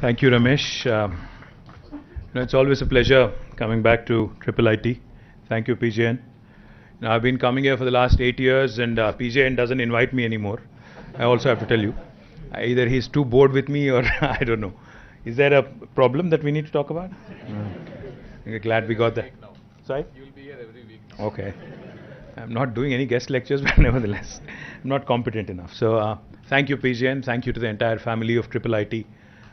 Thank you, Ramesh. It's always a pleasure coming back to IIIT. Thank you, PJN. Now, I've been coming here for the last 8 years, and PJN doesn't invite me anymore. I also have to tell you. Either he's too bored with me or I don't know. Is there a problem that we need to talk about? We're glad we got that. Sorry? You will be here every week. Okay. I'm not doing any guest lectures, but nevertheless, I'm not competent enough. So thank you, PJN. Thank you to the entire family of IIIT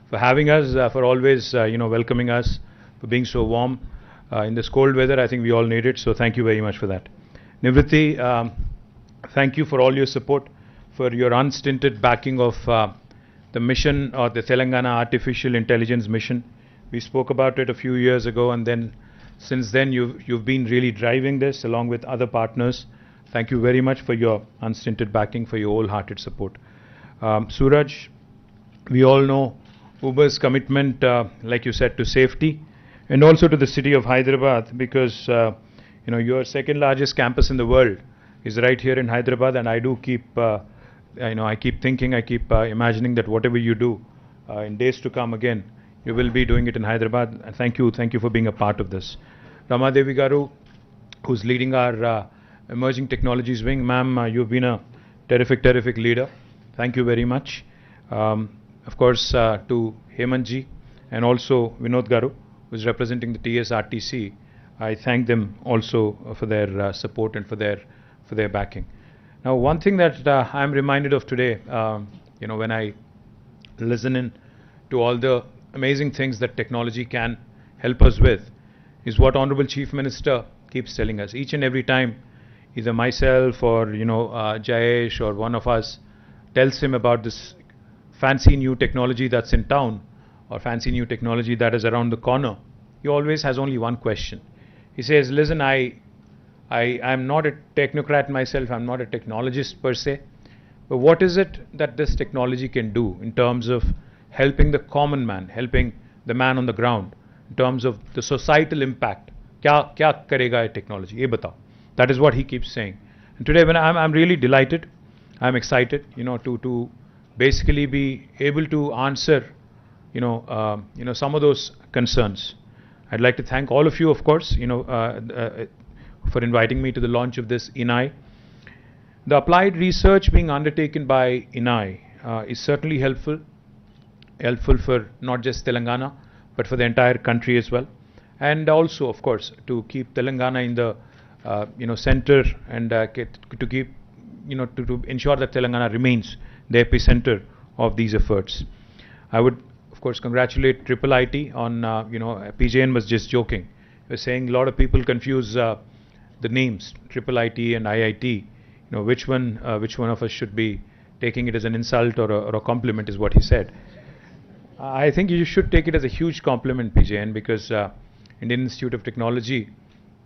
for having us, for always welcoming us, for being so warm in this cold weather. I think we all need it. So thank you very much for that. Nivriti, thank you for all your support, for your unstinted backing of the mission, or the Telangana Artificial Intelligence Mission. We spoke about it a few years ago, and then since then you've been really driving this along with other partners. Thank you very much for your unstinted backing, for your wholehearted support. Suraj, we all know Uber's commitment, like you said, to safety, and also to the city of Hyderabad, because your second largest campus in the world is right here in Hyderabad, and I do keep I keep thinking, I keep imagining that whatever you do in days to come again, you will be doing it in Hyderabad. And thank you for being a part of this. Rama Devi Garu, who's leading our emerging technologies wing, ma'am, you've been a terrific leader. Thank you very much. Of course, to Hemantji and also Vinod Garu, who's representing the TSRTC, I thank them also for their support and for their backing. Now, one thing that I'm reminded of today, when I listen in to all the amazing things that technology can help us with, is what Honorable Chief Minister keeps telling us. Each and every time, either myself or Jayesh or one of us tells him about this fancy new technology that's in town, or fancy new technology that is around the corner, he always has only one question. He says, listen, I'm not a technocrat myself, I'm not a technologist per se, but what is it that this technology can do in terms of helping the common man, helping the man on the ground, in terms of the societal impact? Kya karega ye technology? Ye batao. That is what he keeps saying. And today, when I'm really delighted, I'm excited, to basically be able to answer, some of those concerns. I'd like to thank all of you, of course, for inviting me to the launch of this IIIT. The applied research being undertaken by IIIT is certainly helpful for not just Telangana, but for the entire country as well. And also, of course, to keep Telangana in the center, and to keep, to ensure that Telangana remains the epicenter of these efforts. I would, of course, congratulate IIIT on, PJN was just joking. He was saying a lot of people confuse the names IIIT and IIT. Which one of us should be taking it as an insult or a compliment, is what he said. I think you should take it as a huge compliment, PJN, because Indian Institute of Technology,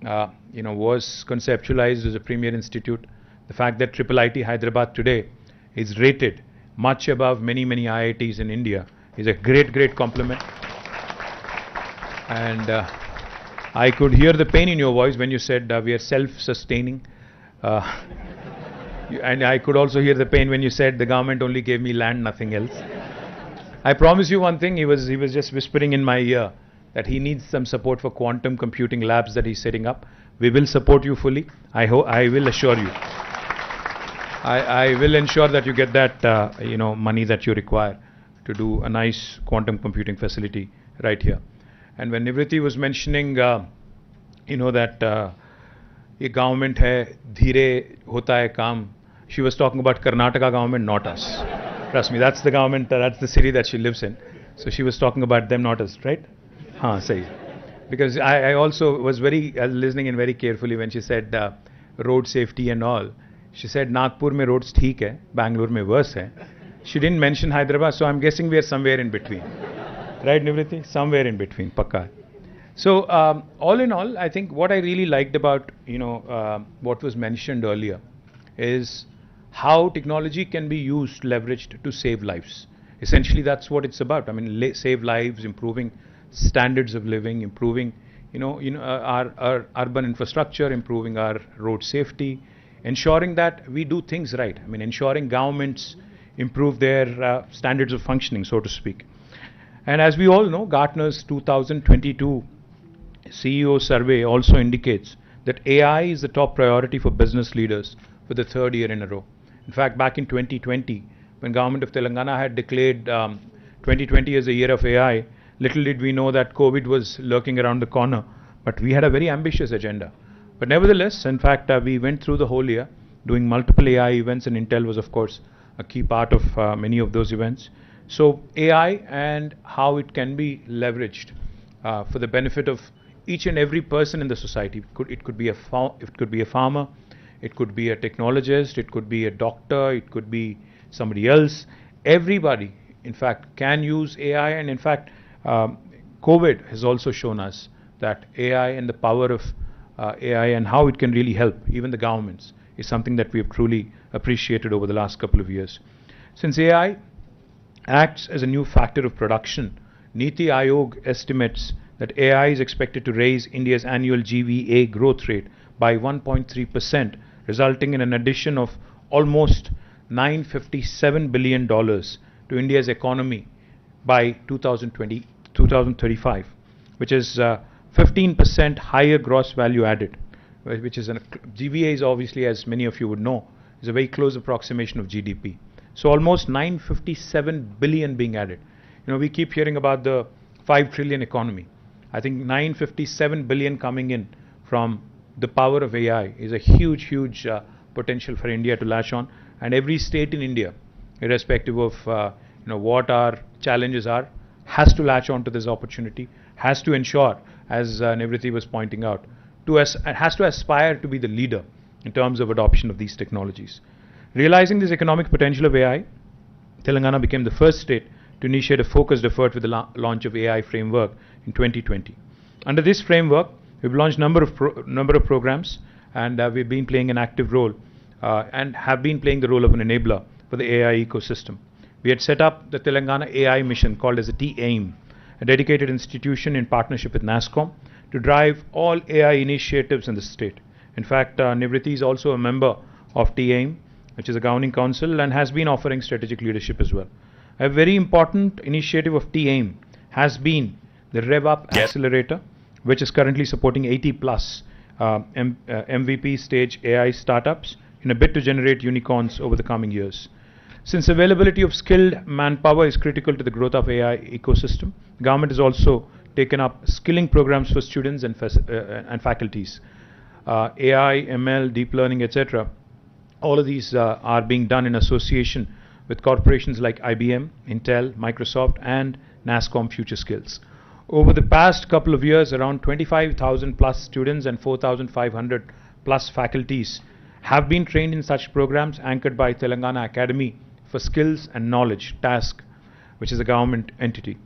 was conceptualized as a premier institute. The fact that IIIT Hyderabad today is rated much above many IITs in India is a great compliment. And I could hear the pain in your voice when you said we are self-sustaining. And I could also hear the pain when you said the government only gave me land, nothing else. I promise you one thing, he was just whispering in my ear that he needs some support for quantum computing labs that he's setting up. We will support you fully. I will assure you. I will ensure that you get that money that you require to do a nice quantum computing facility right here. And when Nivriti was mentioning, that ye government hai, dheere hota hai kaam, she was talking about Karnataka government, not us. Trust me, that's the government, that's the city that she lives in. So she was talking about them, not us, right? Haan, sahi. Because I also was listening in very carefully when she said road safety and all. She said Nagpur mein roads theek hai, Bangalore mein worse hai. She didn't mention Hyderabad, so I'm guessing we are somewhere in between. Right, Nivriti? Somewhere in between, pakka. So all in all, I think what I really liked about what was mentioned earlier is how technology can be used, leveraged to save lives. Essentially, that's what it's about. I mean, save lives, improving standards of living, improving our urban infrastructure, improving our road safety, ensuring that we do things right. I mean, ensuring governments improve their standards of functioning, so to speak. And as we all know, Gartner's 2022 CEO survey also indicates that AI is the top priority for business leaders for the third year in a row. In fact, back in 2020, when government of Telangana had declared 2020 as a year of AI, little did we know that COVID was lurking around the corner. But we had a very ambitious agenda. But nevertheless, in fact, we went through the whole year doing multiple AI events, and Intel was, of course, a key part of many of those events. So AI and how it can be leveraged for the benefit of each and every person in the society. It could be a farmer, it could be a technologist, it could be a doctor, it could be somebody else. Everybody, in fact, can use AI, and in fact, COVID has also shown us that AI and the power of AI and how it can really help even the governments is something that we have truly appreciated over the last couple of years. Since AI acts as a new factor of production, Niti Aayog estimates that AI is expected to raise India's annual GVA growth rate by 1.3%, resulting in an addition of almost $957 billion to India's economy by 2035, which is 15% higher gross value added, which is GVA is obviously, as many of you would know, is a very close approximation of GDP. So almost 957 billion being added. We keep hearing about the 5 trillion economy. I think 957 billion coming in from the power of AI is a huge, huge potential for India to latch on. And every state in India, irrespective of what our challenges are, has to latch on to this opportunity, has to ensure, as Nivriti was pointing out, has to aspire to be the leader in terms of adoption of these technologies. Realizing this economic potential of AI, Telangana became the first state to initiate a focused effort with the launch of AI framework in 2020. Under this framework, we've launched number of programs, and we've been playing an active role and have been playing the role of an enabler for the AI ecosystem. We had set up the Telangana AI mission called as a TAIM, a dedicated institution in partnership with NASSCOM to drive all AI initiatives in the state. In fact, Nivriti is also a member of TAIM, which is a governing council, and has been offering strategic leadership as well. A very important initiative of TAIM has been the RevUp Accelerator, which is currently supporting 80 plus MVP stage AI startups in a bid to generate unicorns over the coming years. Since availability of skilled manpower is critical to the growth of AI ecosystem, the government has also taken up skilling programs for students and faculties. AI, ML, deep learning, etc. All of these are being done in association with corporations like IBM, Intel, Microsoft, and NASSCOM Future Skills. Over the past couple of years, around 25,000 plus students and 4,500 plus faculties have been trained in such programs anchored by Telangana Academy for Skills and Knowledge, TASK, which is a government entity.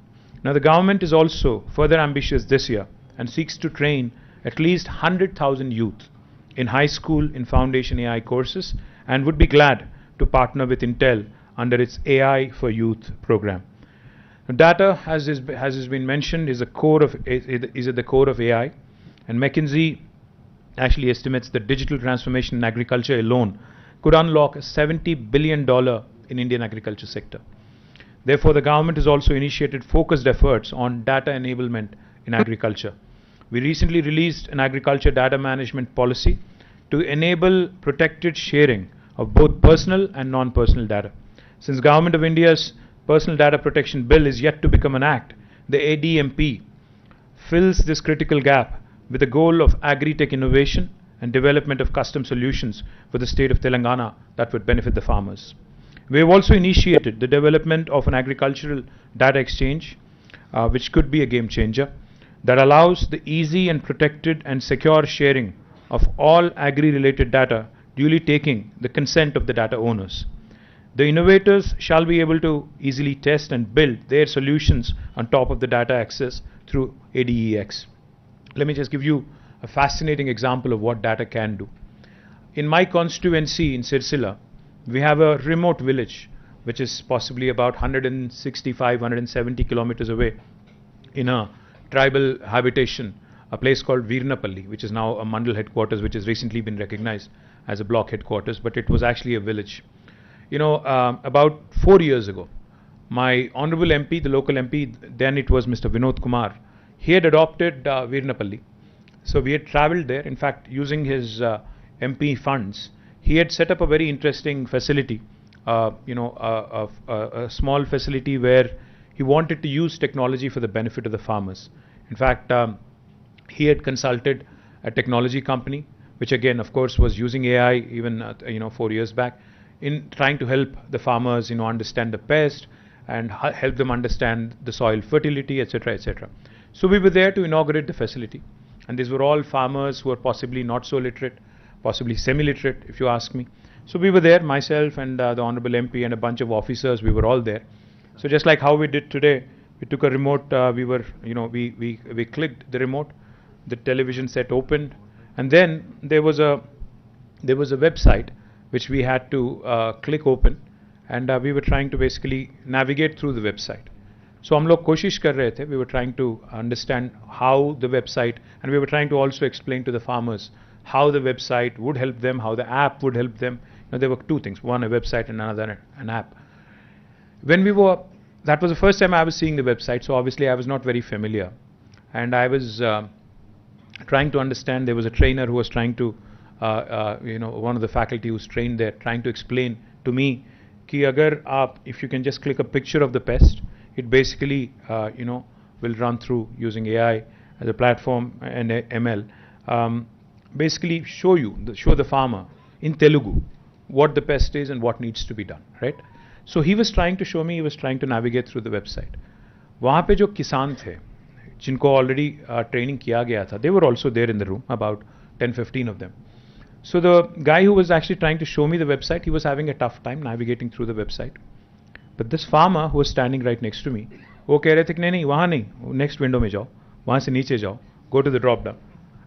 Now, the government is also further ambitious this year and seeks to train at least 100,000 youth in high school in foundation AI courses, and would be glad to partner with Intel under its AI for Youth program. Now, data, as has been mentioned, is at the core of AI, and McKinsey actually estimates that digital transformation in agriculture alone could unlock $70 billion in Indian agriculture sector. Therefore, the government has also initiated focused efforts on data enablement in agriculture. We recently released an agriculture data management policy to enable protected sharing of both personal and non-personal data. Since Government of India's Personal Data Protection Bill is yet to become an act, the ADMP fills this critical gap with the goal of agri-tech innovation and development of custom solutions for the state of Telangana that would benefit the farmers. We have also initiated the development of an agricultural data exchange, which could be a game changer, that allows the easy and protected and secure sharing of all agri-related data, duly taking the consent of the data owners. The innovators shall be able to easily test and build their solutions on top of the data access through ADEX. Let me just give you a fascinating example of what data can do. In my constituency in Sirsila, we have a remote village which is possibly about 165, 170 kilometers away in a tribal habitation, a place called Veernapalli, which is now a Mandal headquarters, which has recently been recognized as a block headquarters, but it was actually a village. About 4 years ago, My honorable MP, the local MP, then it was Mr. Vinod Kumar, he had adopted Virnapalli. So we had traveled there. In fact, using his MP funds, he had set up a very interesting facility, a small facility where he wanted to use technology for the benefit of the farmers. In fact, he had consulted a technology company, which again, of course, was using AI even 4 years back, in trying to help the farmers, understand the pest and help them understand the soil fertility, etc., etc. So we were there to inaugurate the facility, and these were all farmers who were possibly not so literate, possibly semi-literate, if you ask me. So we were there, myself and the honorable MP and a bunch of officers. We were all there. So just like how we did today, we took a remote. We clicked the remote, the television set opened, and then there was a website which we had to click open, and we were trying to basically navigate through the website. So हम लोग कोशिश कर रहे थे. We were trying to understand how the website, and we were trying to also explain to the farmers how the website would help them, how the app would help them. There were two things: one, a website, and another, an app. That was the first time I was seeing the website, so obviously I was not very familiar, and I was trying to understand. There was a trainer who was trying to, one of the faculty who's trained there, trying to explain to me, कि अगर आप, if you can just click a picture of the pest, it basically, will run through using AI as a platform and ML, basically show the farmer in Telugu what the pest is and what needs to be done, right? So he was trying to show me, he was trying to navigate through the website. वहाँ पे जो किसान थे, जिनको already training किया गया था, they were also there in the room, about 10-15 of them. So the guy who was actually trying to show me the website, he was having a tough time navigating through the website. But this farmer who was standing right next to me, वो कह रहे थे कि नहीं वहाँ नहीं, next window में जाओ, वहाँ से नीचे जाओ, go to the drop down.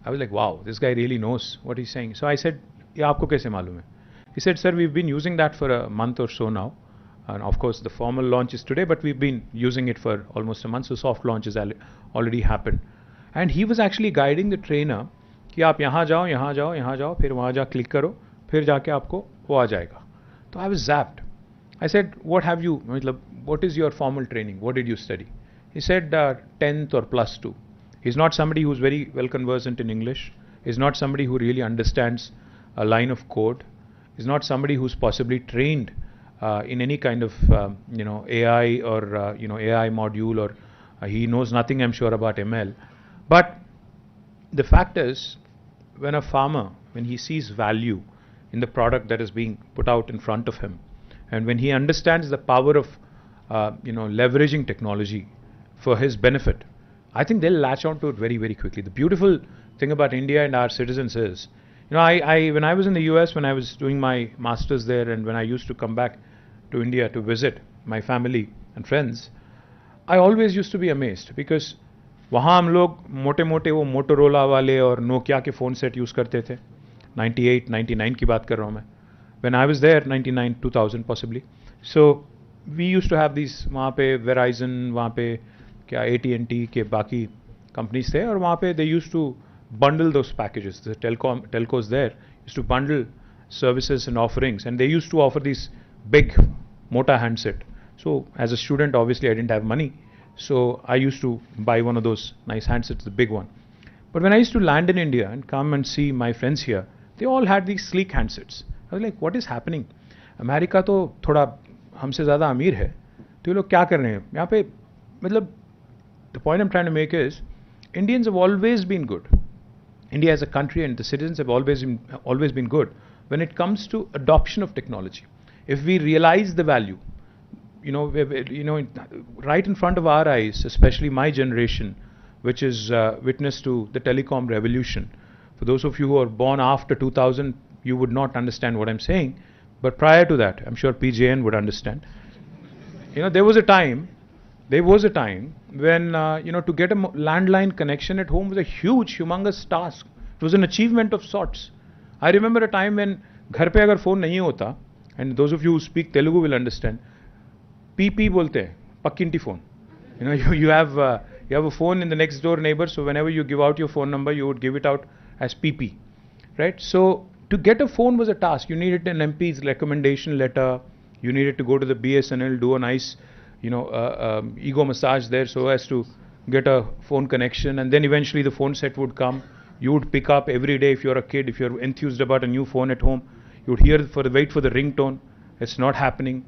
I was like, wow, this guy really knows what he's saying. So I said, ये आपको कैसे मालूम है? He said, sir, we've been using that for a month or so now. And of course, the formal launch is today, but we've been using it for almost a month. So soft launch has already happened. And he was actually guiding the trainer कि आप यहाँ जाओ, यहाँ जाओ, यहाँ जाओ, फिर वहाँ जा क्लिक करो, फिर जाके आपको वो आ जाएगा. तो I was zapped. I said, what is your formal training? What did you study? He said 10th or +2. He's not somebody who's very well conversant in English. He's not somebody who really understands a line of code. He's not somebody who's possibly trained in any kind of AI or AI module, or he knows nothing, I'm sure, about ML. But the fact is, when a farmer, when he sees value in the product that is being put out in front of him, and when he understands the power of leveraging technology for his benefit, I think they'll latch on to it very, very quickly. The beautiful thing about India and our citizens is, when I was in the US, when I was doing my masters there, and when I used to come back to India to visit my family and friends, I always used to be amazed, because वहाँ हम लोग मोटे मोटे वो Motorola वाले और Nokia के phone set use करते थे. 98, 99 की बात कर रहा हूँ मैं. When I was there, 99, 2000 possibly. So we used to have these, वहाँ पे Verizon, वहाँ पे क्या AT&T के बाकी companies थे, और वहाँ पे they used to bundle those packages. The telcos there used to bundle services and offerings, and they used to offer these big mota handset. So as a student, obviously I didn't have money, so I used to buy one of those nice handsets, the big one. But when I used to land in India and come and see my friends here, they all had these sleek handsets. I was like, what is happening? America तो थोड़ा हमसे ज़्यादा अमीर है, तो ये लोग क्या कर रहे हैं यहाँ पे? मतलब the point I'm trying to make is, Indians have always been good. India as a country and the citizens have always been good when it comes to adoption of technology. If we realize the value, right in front of our eyes, especially my generation, which is witness to the telecom revolution. For those of you who are born after 2000, you would not understand what I'm saying, but prior to that, I'm sure PJN would understand. There was a time when to get a landline connection at home was a huge, humongous task. It was an achievement of sorts. I remember a time when घर पे अगर phone नहीं होता, and those of you who speak Telugu will understand, PP बोलते हैं, पक्किंटी phone. You have a phone in the next door neighbor, so whenever you give out your phone number, you would give it out as PP, right? So to get a phone was a task. You needed an MP's recommendation letter. You needed to go to the BSNL, do a nice, ego massage there so as to get a phone connection, and then eventually the phone set would come. You would pick up every day if you're a kid, if you're enthused about a new phone at home, you would wait for the ringtone. It's not happening.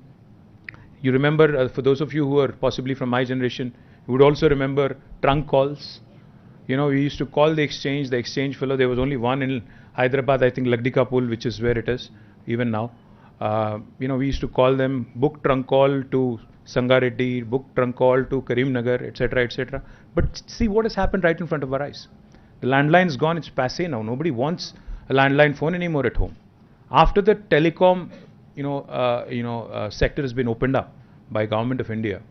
You remember, for those of you who are possibly from my generation, you would also remember trunk calls. We used to call the exchange fellow. There was only one in Hyderabad, I think Lagdikapul, which is where it is, even now. We used to call them, book trunk call to Sangareddy, book trunk call to Karimnagar, etc., etc. But see what has happened right in front of our eyes. The landline's gone, it's passé now. Nobody wants a landline phone anymore at home. After the telecom, sector has been opened up by Government of India,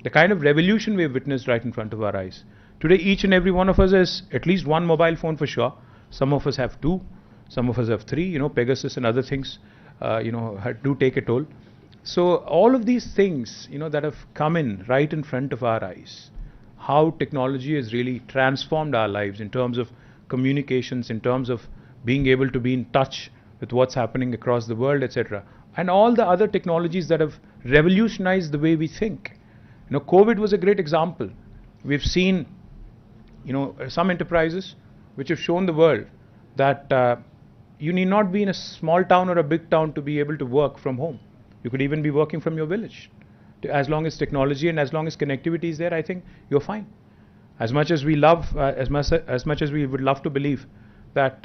the kind of revolution we have witnessed right in front of our eyes. Today, each and every one of us has at least one mobile phone for sure. Some of us have two, some of us have three. Pegasus and other things, do take a toll. So all of these things, that have come in right in front of our eyes, how technology has really transformed our lives in terms of communications, in terms of being able to be in touch with what's happening across the world, etc. And all the other technologies that have revolutionized the way we think. COVID was a great example. We've seen, some enterprises which have shown the world that you need not be in a small town or a big town to be able to work from home. You could even be working from your village. As long as technology and as long as connectivity is there, I think you're fine. As much as we love, as much as we would love to believe that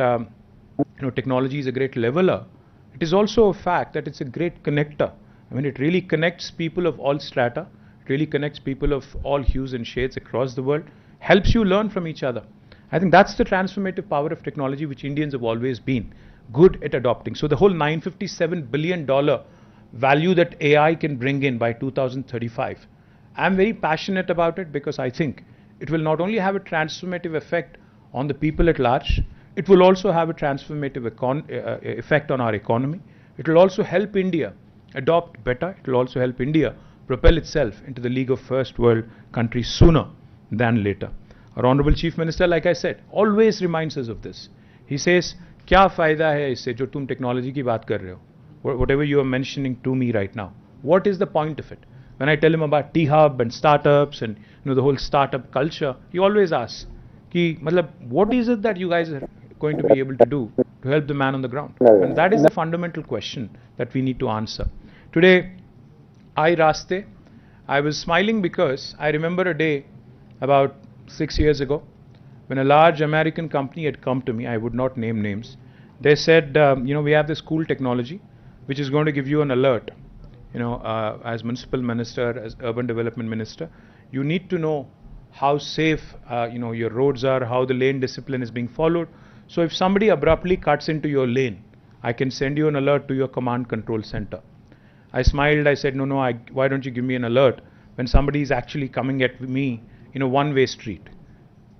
technology is a great leveler, it is also a fact that it's a great connector. I mean, it really connects people of all strata. It really connects people of all hues and shades across the world. Helps you learn from each other. I think that's the transformative power of technology which Indians have always been good at adopting. So the whole $957 billion value that AI can bring in by 2035, I'm very passionate about it because I think it will not only have a transformative effect on the people at large, it will also have a transformative effect on our economy. It will also help India adopt better. It will also help India propel itself into the league of first world countries sooner than later. Our Honorable Chief Minister, like I said, always reminds us of this. He says, "Kya fayda hai isse jo tum technology ki baat kar rahe ho?" Whatever you are mentioning to me right now, what is the point of it? When I tell him about T-Hub and startups and the whole startup culture, he always asks, what is it that you guys are going to be able to do to help the man on the ground? And that is the fundamental question that we need to answer. Today, I was smiling because I remember a day about 6 years ago when a large American company had come to me. I would not name names. They said, we have this cool technology which is going to give you an alert. As municipal minister, as urban development minister, you need to know how safe, your roads are, how the lane discipline is being followed. So if somebody abruptly cuts into your lane, I can send you an alert to your command control center. I smiled. I said, no, why don't you give me an alert when somebody is actually coming at me in a one-way street?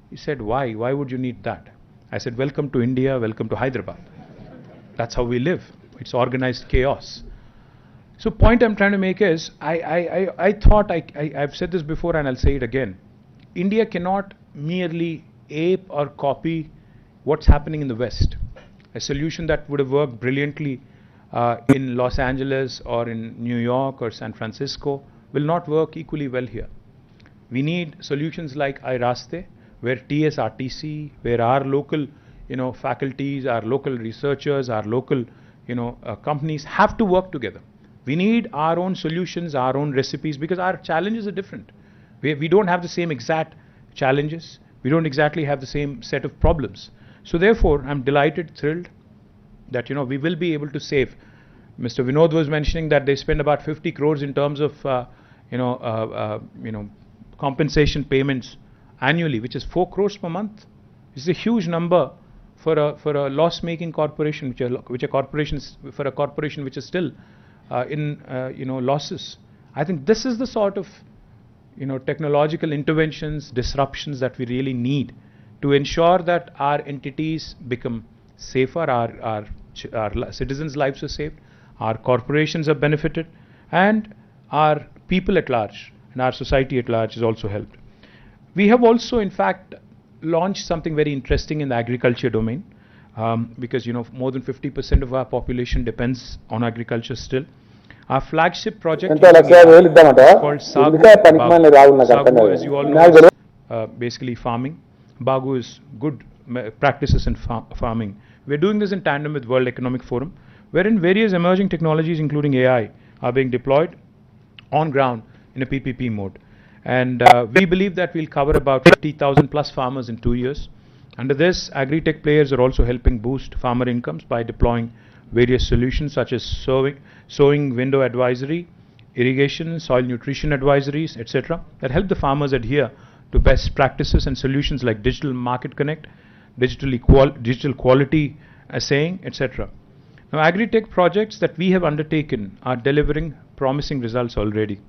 He said, why? Why would you need that? I said, welcome to India, welcome to Hyderabad. That's how we live. It's organized chaos. So point I'm trying to make is, I thought, I've said this before and I'll say it again. India cannot merely ape or copy what's happening in the West. A solution that would have worked brilliantly in Los Angeles or in New York or San Francisco will not work equally well here. We need solutions like iRaste, where TSRTC, where our local, faculties, our local researchers, our local, companies have to work together. We need our own solutions, our own recipes, because our challenges are different. We don't have the same exact challenges. We don't exactly have the same set of problems. So therefore, I'm delighted, thrilled that, we will be able to save. Mr. Vinod was mentioning that they spend about 50 crores in terms of, compensation payments annually, which is 4 crores per month. This is a huge number for a loss-making corporation, which a corporation which is still in losses. I think this is the sort of technological interventions, disruptions that we really need to ensure that our entities become safer, our citizens' lives are saved, our corporations are benefited, and our people at large and our society at large is also helped. We have also, in fact, launched something very interesting in the agriculture domain, because more than 50% of our population depends on agriculture still. Our flagship project ఎంతో లక్ష వేలు ఇద్దామట is called Sagu. ఇంకా పనికిమాలిన రావులు నాకు అర్థం Sagu, కాదు as you all know, నాకు is తెలియదు. basically farming. Bagu is good practices in farming. We're doing this in tandem with World Economic Forum, wherein various emerging technologies, including AI, are being deployed on ground in a PPP mode. And we believe that we'll cover about 50,000 plus farmers in 2 years. Under this, agri-tech players are also helping boost farmer incomes by deploying various solutions such as sowing window advisory, irrigation, soil nutrition advisories, etc. that help the farmers adhere to best practices and solutions like digital market connect, digital quality assaying, etc. Now, agri-tech projects that we have undertaken are delivering promising results already.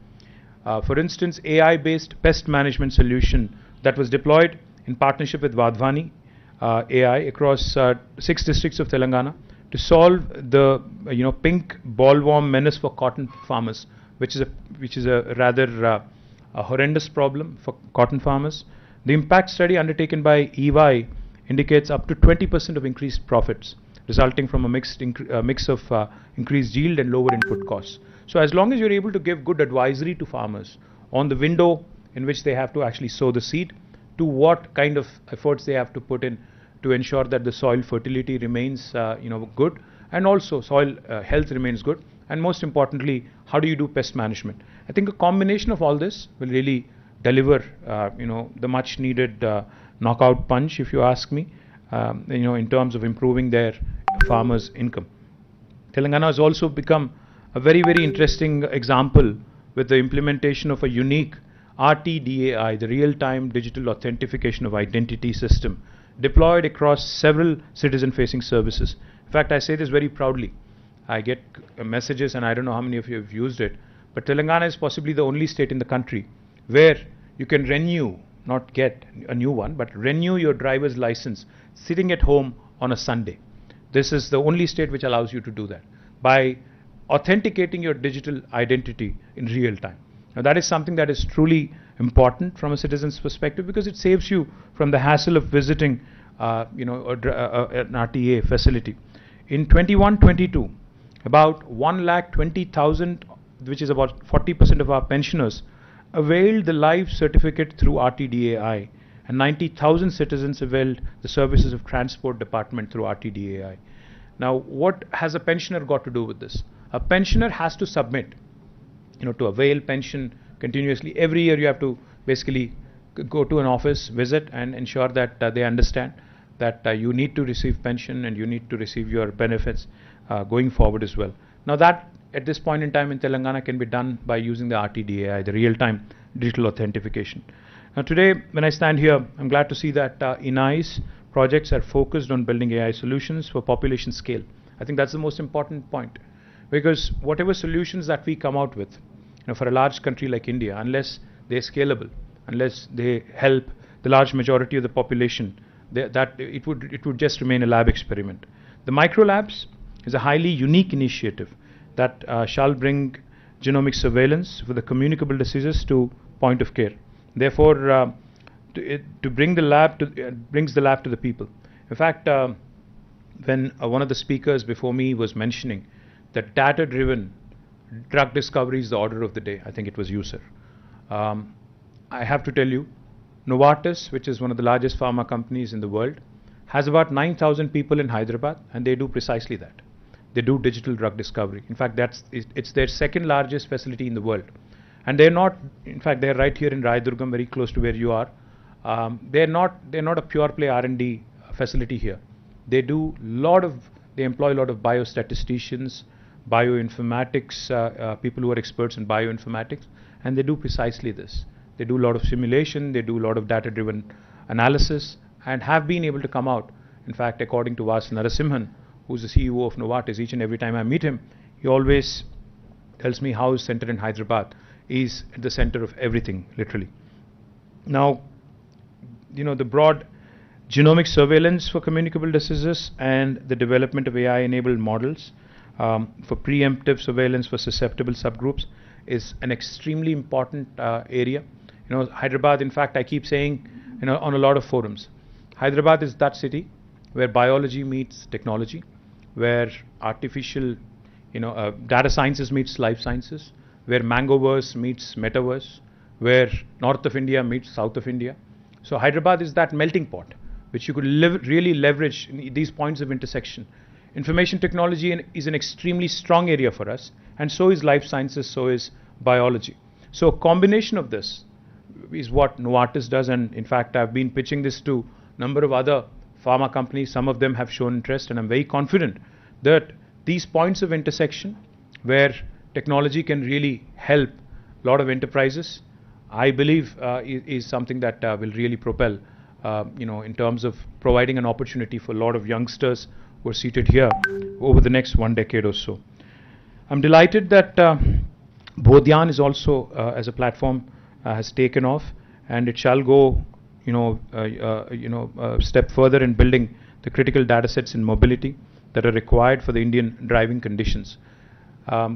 For instance, AI-based pest management solution that was deployed in partnership with Vadhvani AI across 6 districts of Telangana to solve the pink bollworm menace for cotton farmers, which is a rather a horrendous problem for cotton farmers. The impact study undertaken by EY indicates up to 20% of increased profits, resulting from a mix of increased yield and lower input costs. So as long as you're able to give good advisory to farmers on the window in which they have to actually sow the seed, to what kind of efforts they have to put in to ensure that the soil fertility remains good, and also soil health remains good, and most importantly, how do you do pest management? I think a combination of all this will really deliver the much needed knockout punch, if you ask me, in terms of improving their farmers' income. Telangana has also become a very, very interesting example with the implementation of a unique RTDAI, the real-time digital authentication of identity system, deployed across several citizen-facing services. In fact, I say this very proudly. I get messages, and I don't know how many of you have used it, but Telangana is possibly the only state in the country where you can renew, not get a new one, but renew your driver's license sitting at home on a Sunday. This is the only state which allows you to do that by authenticating your digital identity in real time. Now, that is something that is truly important from a citizen's perspective, because it saves you from the hassle of visiting an RTA facility. In 21-22, about 1,20,000, which is about 40% of our pensioners, availed the live certificate through RTDAI, and 90,000 citizens availed the services of transport department through RTDAI. Now, what has a pensioner got to do with this? A pensioner has to submit, to avail pension continuously. Every year you have to basically go to an office, visit, and ensure that they understand that you need to receive pension and you need to receive your benefits going forward as well. Now, that at this point in time in Telangana can be done by using the RTDAI, the real-time digital authentication. Now, today when I stand here, I'm glad to see that IIIT's projects are focused on building AI solutions for population scale. I think that's the most important point, because whatever solutions that we come out with, for a large country like India, unless they're scalable, unless they help the large majority of the population, it would just remain a lab experiment. The micro labs is a highly unique initiative that shall bring genomic surveillance for the communicable diseases to point of care. Therefore, to bring the lab brings the lab to the people. In fact, when one of the speakers before me was mentioning that data-driven drug discovery is the order of the day, I think it was you, sir. I have to tell you, Novartis, which is one of the largest pharma companies in the world, has about 9,000 people in Hyderabad, and they do precisely that. They do digital drug discovery. In fact, it's their second largest facility in the world. And they're not, in fact, they're right here in Raidurgam, very close to where you are. They're not a pure play R&D facility here. They employ a lot of biostatisticians, bioinformatics, people who are experts in bioinformatics, and they do precisely this. They do a lot of simulation, they do a lot of data-driven analysis, and have been able to come out. In fact, according to Vas Narasimhan, who's the CEO of Novartis, each and every time I meet him, he always tells me how his center in Hyderabad is at the center of everything, literally. Now, the broad genomic surveillance for communicable diseases and the development of AI-enabled models for preemptive surveillance for susceptible subgroups is an extremely important area. Hyderabad, in fact, I keep saying, on a lot of forums, Hyderabad is that city where biology meets technology, where artificial Data sciences meets life sciences, where Mangoverse meets Metaverse, where North of India meets South of India. So Hyderabad is that melting pot, which you could really leverage in these points of intersection. Information technology is an extremely strong area for us, and so is life sciences, so is biology. So a combination of this is what Novartis does, and in fact I've been pitching this to a number of other pharma companies. Some of them have shown interest, and I'm very confident that these points of intersection where technology can really help a lot of enterprises, I believe is something that will really propel, in terms of providing an opportunity for a lot of youngsters who are seated here over the next 1 decade or so. I'm delighted that Bodhyan is also, as a platform, has taken off, and it shall go, a step further in building the critical data sets in mobility that are required for the Indian driving conditions.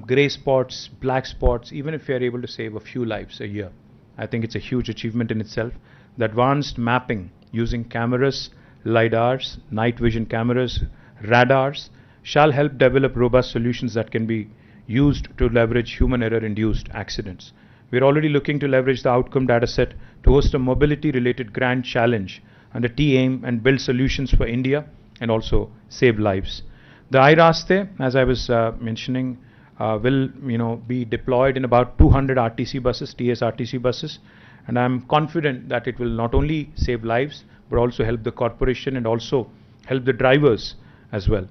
Grey spots, black spots, even if we are able to save a few lives a year, I think it's a huge achievement in itself. The advanced mapping using cameras, LiDARs, night vision cameras, radars shall help develop robust solutions that can be used to leverage human error-induced accidents. We're already looking to leverage the outcome data set to host a mobility-related grand challenge under TAIM and build solutions for India and also save lives. The iRaste, as I was mentioning, will be deployed in about 200 RTC buses, TS RTC buses, and I'm confident that it will not only save lives but also help the corporation and also help the drivers as well.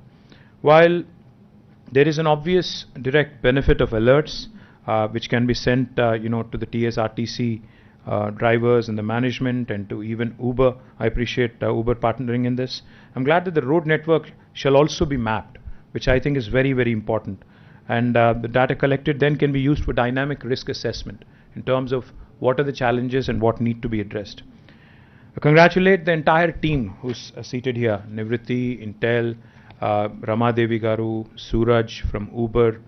While there is an obvious direct benefit of alerts which can be sent to the TS RTC drivers and the management and to even Uber. I appreciate Uber partnering in this. I'm glad that the road network shall also be mapped, which I think is very, very important. And the data collected then can be used for dynamic risk assessment in terms of what are the challenges and what need to be addressed. I congratulate the entire team who's seated here, Nivriti, Intel, Ramadevi Garu, Suraj from Uber,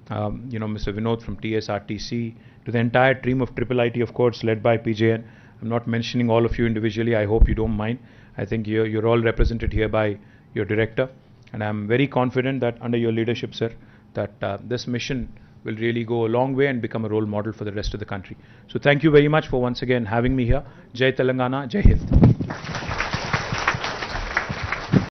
Mr. Vinod from TSRTC, to the entire team of IIIT, of course, led by PJN. I'm not mentioning all of you individually. I hope you don't mind. I think you're all represented here by your director. And I'm very confident that under your leadership, sir, that this mission will really go a long way and become a role model for the rest of the country. So thank you very much for once again having me here. Jai Telangana, Jai Hind.